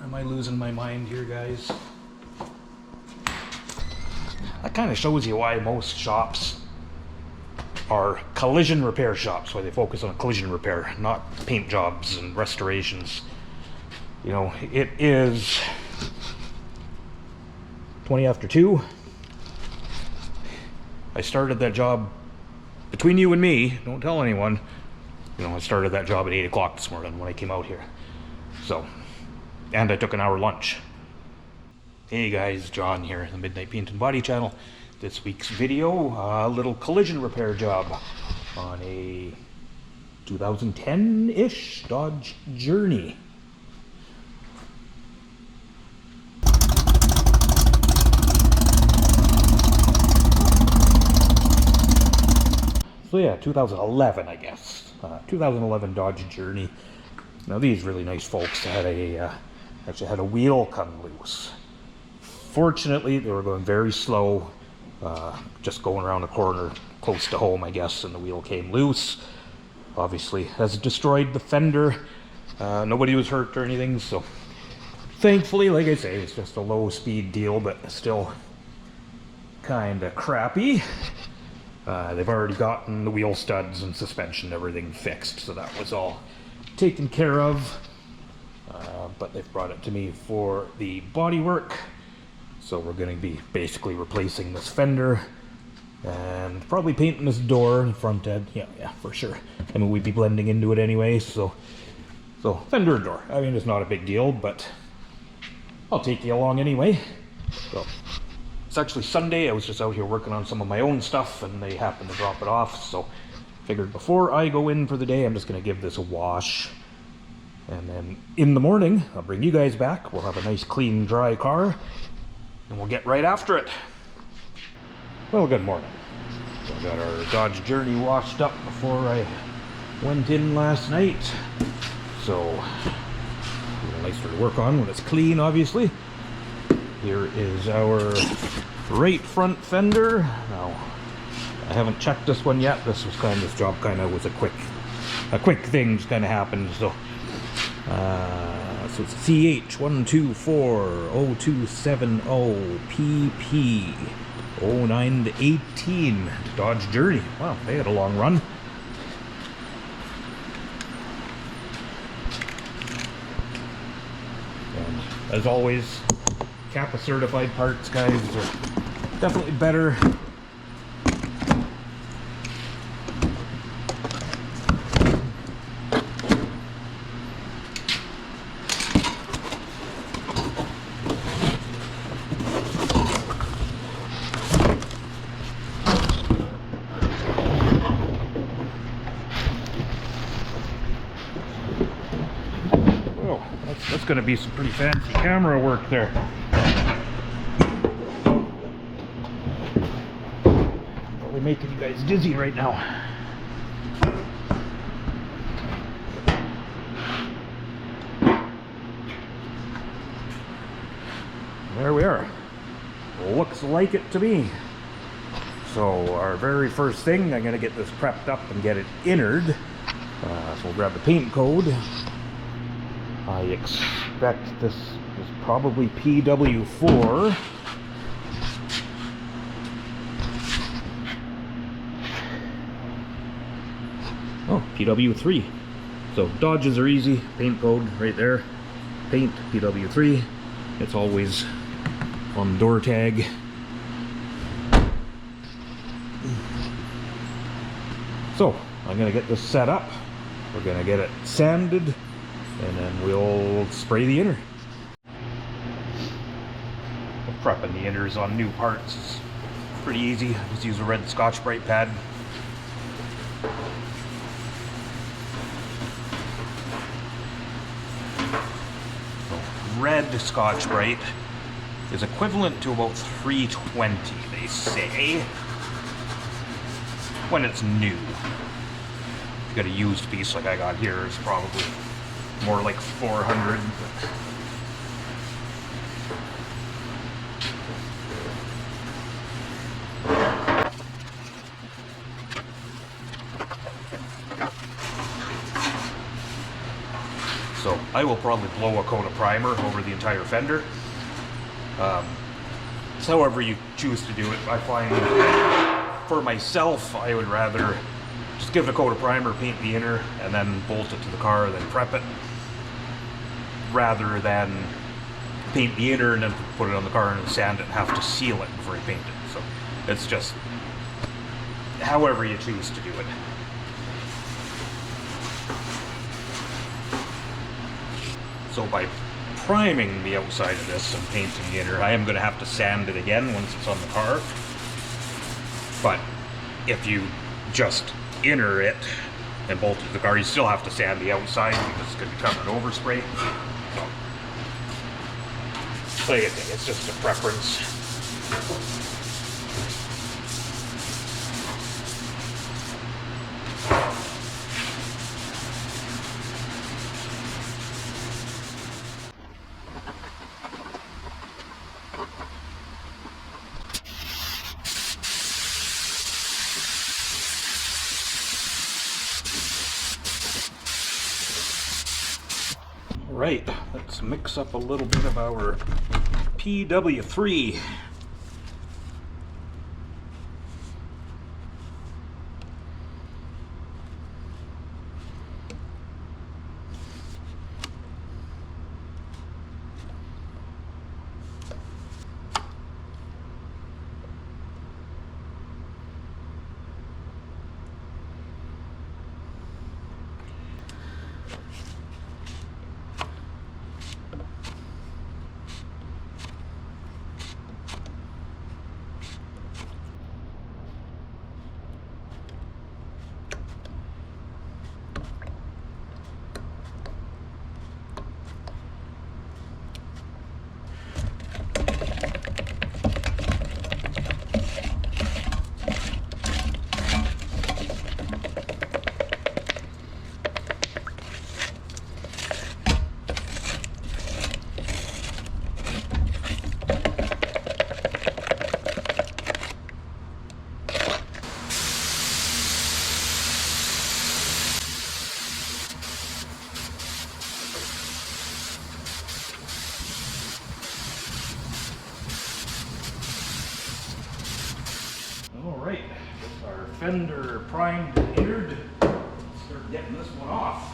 am I losing my mind here, guys? That kind of shows you why most shops are collision repair shops, why they focus on collision repair, not paint jobs and restorations. You know, it is 20 after 2. I started that job, between you and me, don't tell anyone, you know, I started that job at 8 o'clock this morning when I came out here. So, and I took an hour lunch. Hey guys, John here, the Midnight Paint and Body channel. This week's video, a little collision repair job on a 2010-ish Dodge Journey. So yeah, 2011, I guess. 2011 Dodge Journey. Now these really nice folks had actually had a wheel come loose. Fortunately, they were going very slow, just going around a corner close to home, I guess, and the wheel came loose. Obviously, has destroyed the fender. Nobody was hurt or anything, so thankfully, like I say, it's just a low-speed deal, but still kind of crappy. They've already gotten the wheel studs and suspension and everything fixed, so that was all taken care of. But they've brought it to me for the body work. So we're going to be basically replacing this fender and probably painting this door and front end. Yeah, for sure. I mean, we'd be blending into it anyway, so fender and door. I mean, it's not a big deal, but I'll take you along anyway. So it's actually Sunday. I was just out here working on some of my own stuff, and they happened to drop it off. So figured before I go in for the day, I'm just going to give this a wash. And then in the morning, I'll bring you guys back. We'll have a nice, clean, dry car. And we'll get right after it. Well, good morning. So I got our Dodge Journey washed up before I went in last night. So, a little nicer to work on when it's clean, obviously. Here is our right front fender. Now, I haven't checked this one yet. This job kind of was a quick thing, just kind of happened. So it's CH1240270 PP 09 to 18 Dodge Journey. Wow, they had a long run. And as always, Kappa certified parts, guys, are definitely better. That's going to be some pretty fancy camera work there. Probably making you guys dizzy right now. There we are. Looks like it to me. So our very first thing, I'm going to get this prepped up and get it innered. So we'll grab the paint code. I expect this is probably PW4. Oh, PW3. So Dodges are easy. Paint code right there. Paint PW3. It's always on the door tag. So I'm going to get this set up. We're going to get it sanded. And then we'll spray the inner. Prepping the inners on new parts is pretty easy. Just use a red Scotch-Brite pad. So red Scotch-Brite is equivalent to about $3.20, they say, when it's new. If you got a used piece like I got here, it's probably more like 400. So I will probably blow a coat of primer over the entire fender. So however you choose to do it. I find for myself, I would rather just give it a coat of primer, paint the inner, and then bolt it to the car, then prep it, rather than paint the inner and then put it on the car and sand it and have to seal it before you paint it. So it's just however you choose to do it. So by priming the outside of this and painting the inner, I am going to have to sand it again once it's on the car. But if you just inner it and bolt it to the car, you still have to sand the outside because it's going to become an overspray. So like I think it's just a preference. Right, let's mix up a little bit of our PW3. Alright, with our fender primed and innered, let's start getting this one off.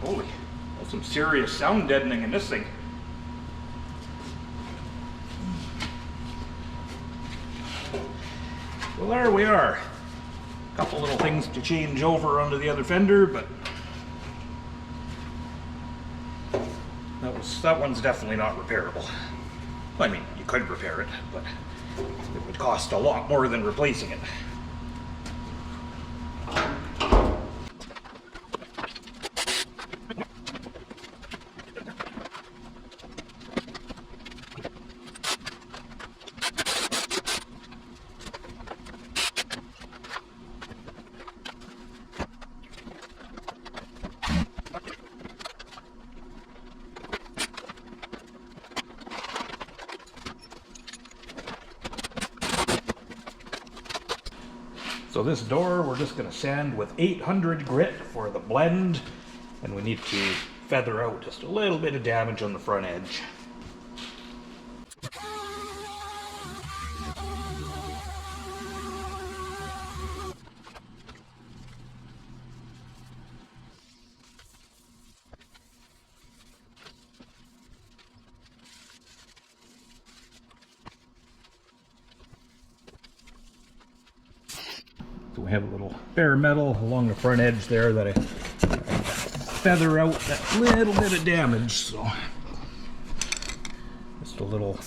Holy, that's some serious sound deadening in this thing. Well, there we are. A couple little things to change over onto the other fender, but that one's definitely not repairable. I mean, you could repair it, but it would cost a lot more than replacing it. So this door we're just going to sand with 800 grit for the blend, and we need to feather out just a little bit of damage on the front edge. So we have a little bare metal along the front edge there that I feather out that little bit of damage, so just a little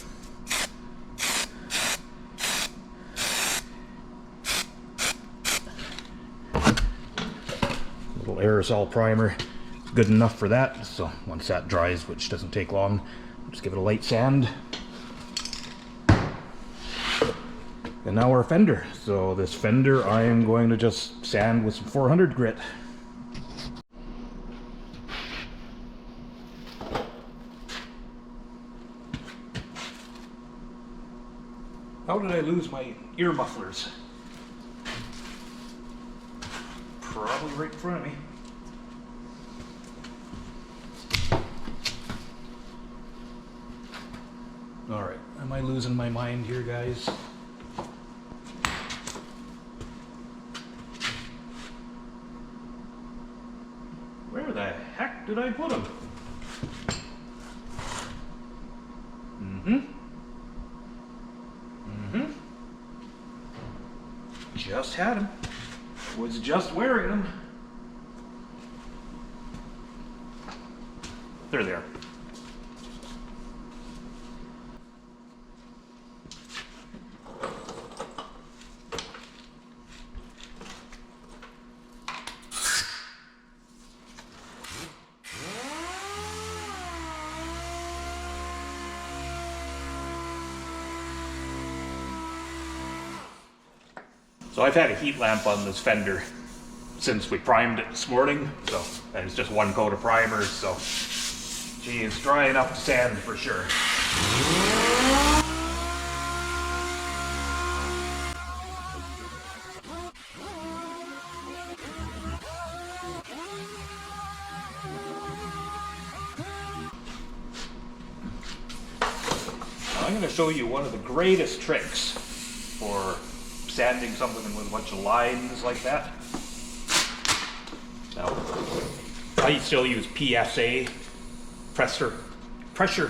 aerosol primer, good enough for that. So once that dries, which doesn't take long, just give it a light sand. And now our fender. So this fender I am going to just sand with some 400 grit. How did I lose my ear mufflers? Probably right in front of me. Alright, am I losing my mind here, guys? Where the heck did I put them? Just had them. Was just wearing them. They're there. So I've had a heat lamp on this fender since we primed it this morning, so, and it's just one coat of primer, so gee, it's dry enough to sand for sure. Now I'm going to show you one of the greatest tricks for sanding something with a bunch of lines like that. Now, I still use PSA, pressure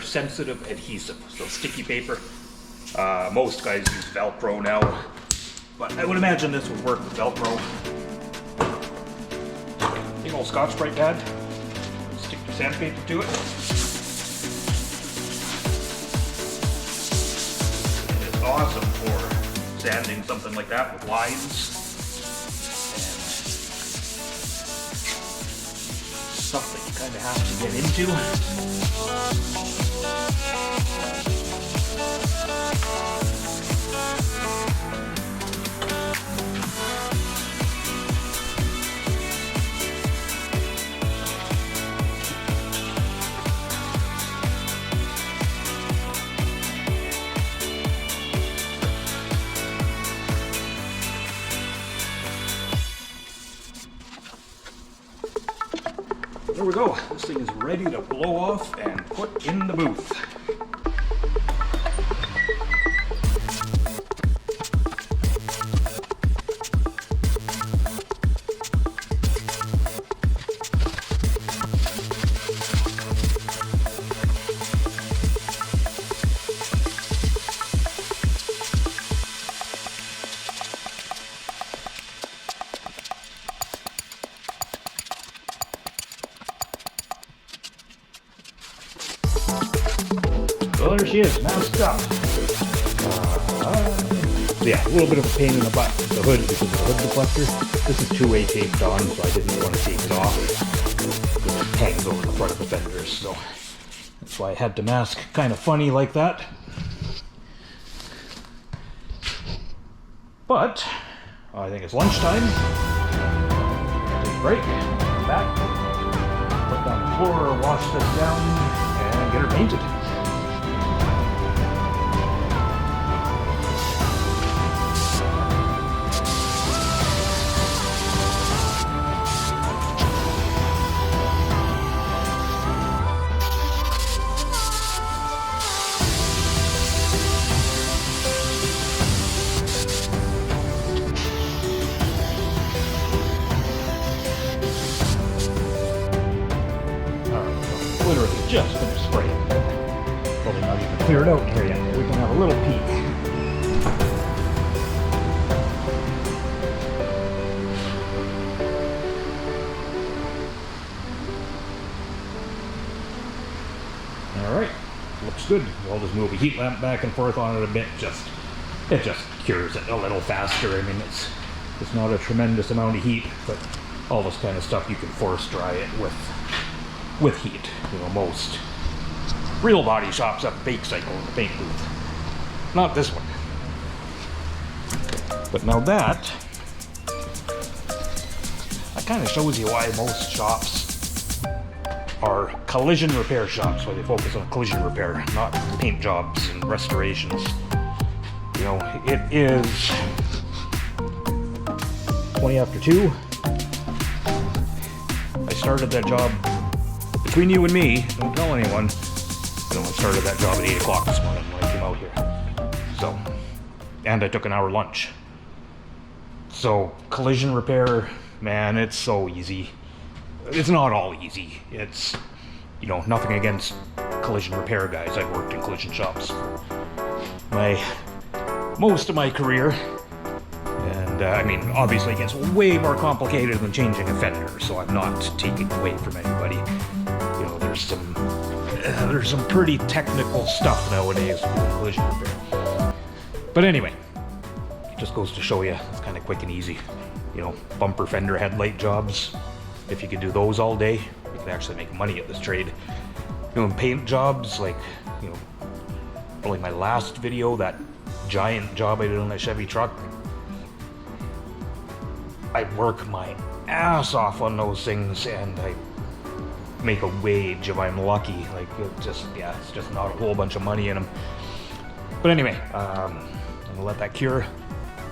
sensitive adhesive, so sticky paper. Most guys use Velcro now, but I would imagine this would work with Velcro. Big old Scotch-Brite pad, stick your sandpaper to it. It's awesome for sanding something like that with lines and stuff that you kind of have to get into. There we go. This thing is ready to blow off and put in the booth. Well, there she is, masked up. Yeah, a little bit of a pain in the butt with the hood because of the hood deflector. This is two-way taped on, so I didn't want to take it off. It hangs over the front of the fenders, so that's why I had to mask kind of funny like that. But I think it's lunchtime. Take a break, come back, put down the floor, wash this down, and get her painted. Literally just finished spraying. Probably not even cleared out here yet. We can have a little peek. Alright, looks good. I'll just move a heat lamp back and forth on it a bit, it just cures it a little faster. I mean, it's not a tremendous amount of heat, but all this kind of stuff you can force dry it with heat. You know, most real body shops have a bake cycle in the paint booth. Not this one. But now that kind of shows you why most shops are collision repair shops, why they focus on collision repair, not paint jobs and restorations. You know, it is 20 after 2. I started that job, between you and me, don't tell anyone, I started that job at 8 o'clock this morning when I came out here. So, and I took an hour lunch. So, collision repair, man, it's so easy. It's not all easy. It's, you know, nothing against collision repair guys. I've worked in collision shops most of my career. And, I mean, obviously it gets way more complicated than changing a fender, so I'm not taking away from anybody. You know, there's some pretty technical stuff nowadays with collision repair. But anyway, it just goes to show you it's kind of quick and easy. You know, bumper fender headlight jobs, if you could do those all day, you could actually make money at this trade. You know, in paint jobs, like, you know, probably my last video, that giant job I did on that Chevy truck, I work my ass off on those things and I make a wage if I'm lucky. Like, it's just not a whole bunch of money in them. But anyway, I'm gonna let that cure.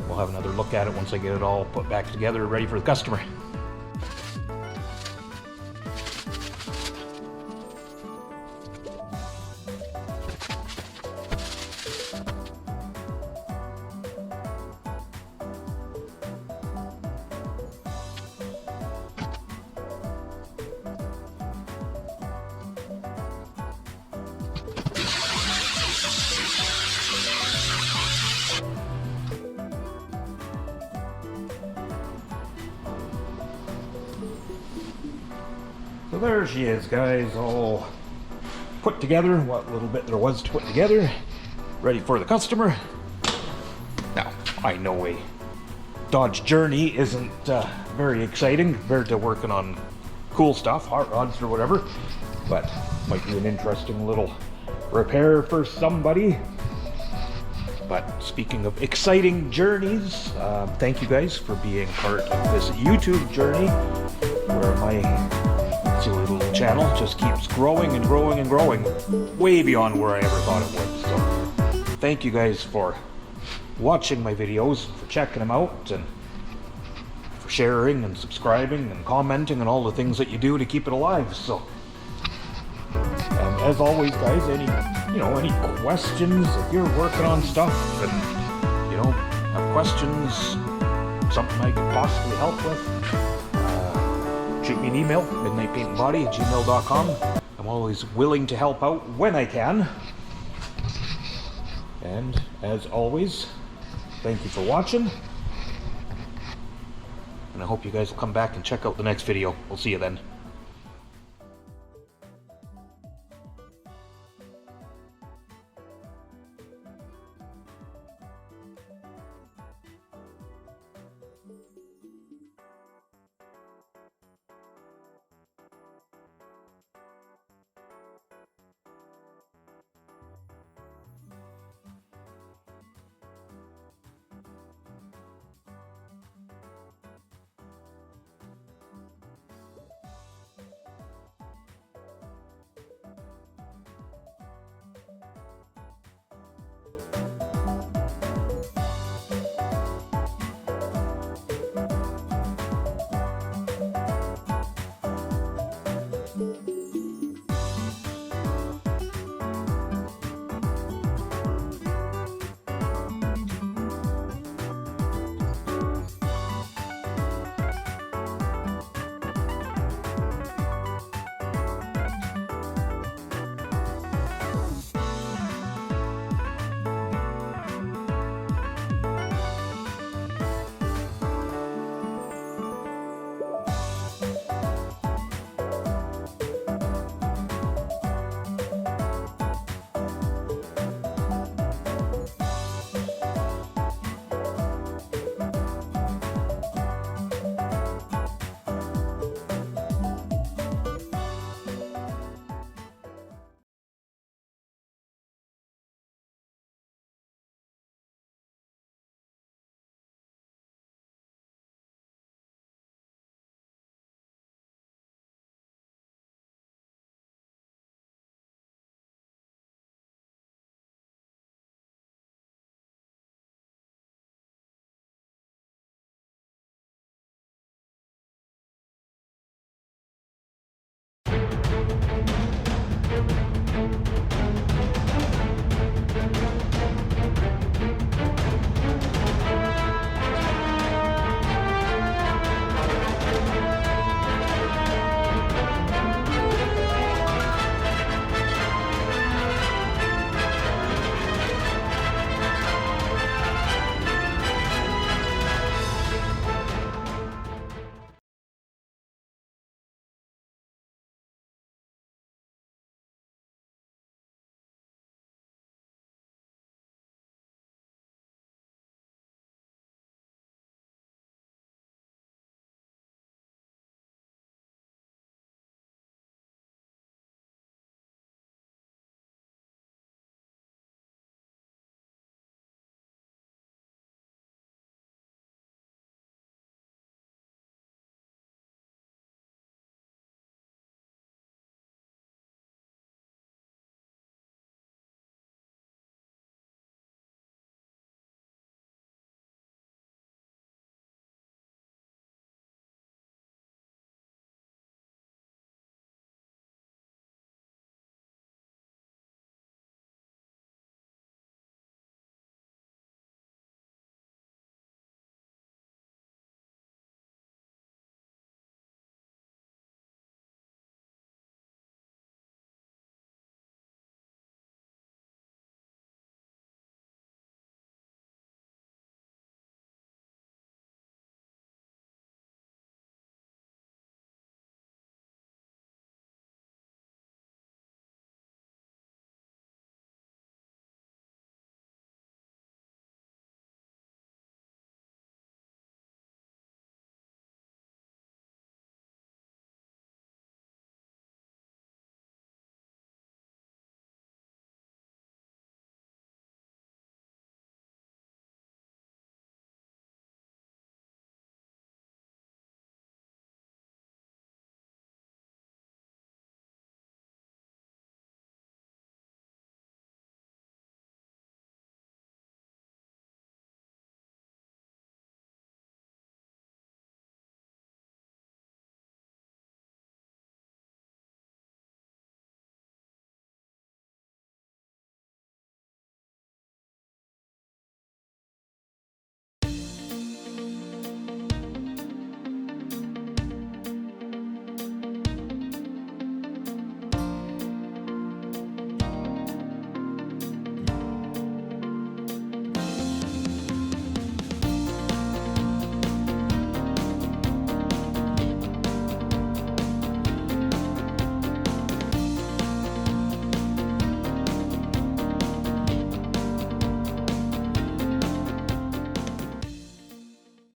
We'll have another look at it once I get it all put back together, ready for the customer. So there she is, guys, all put together, what little bit there was to put together, ready for the customer. Now, I know a Dodge Journey isn't very exciting compared to working on cool stuff, hot rods or whatever, but might be an interesting little repair for somebody. But speaking of exciting journeys, thank you guys for being part of this YouTube journey where my silly little channel just keeps growing and growing and growing, way beyond where I ever thought it would. So thank you guys for watching my videos, for checking them out, and for sharing and subscribing and commenting and all the things that you do to keep it alive. So, and as always, guys, any questions, if you're working on stuff and have questions, something I could possibly help with, shoot me an email, midnightpaintandbody@gmail.com. I'm always willing to help out when I can. And as always, thank you for watching. And I hope you guys will come back and check out the next video. We'll see you then. Thank you.